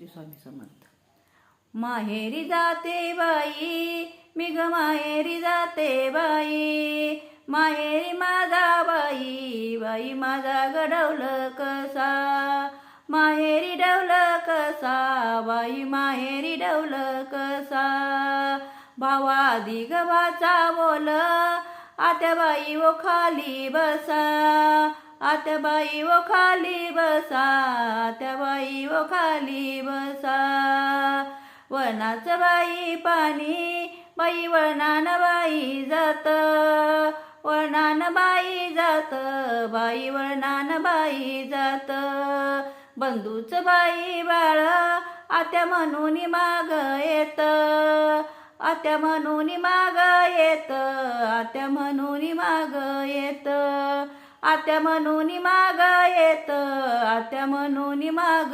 श्री स्वामी समर्थ. माहेरी जाते बाई, मी ग माहेरी जाते बाई, माहेरी माझा बाई, बाई माझा गडवलं कसा, माहेरी डवलं कसा, बाई माहेरी डवलं कसा. भावादी गव्हाचा बोल, आत्याबाई वो खाली बसा, आत्याबाई वो खाली बसा, आत्याबाई वो खाली बसा. वळणाचं बाई पाणी, बाई वळणान बाई जात, वळणान बाई जात, बाई वळणान बाई जात. बंधूच बाई बाळ, आत्या म्हणून माग येत, आत्या म्हणून माग येत, आत्या म्हणून माग येत, आत्या म्हणून माग येत, आत्या म्हणून माग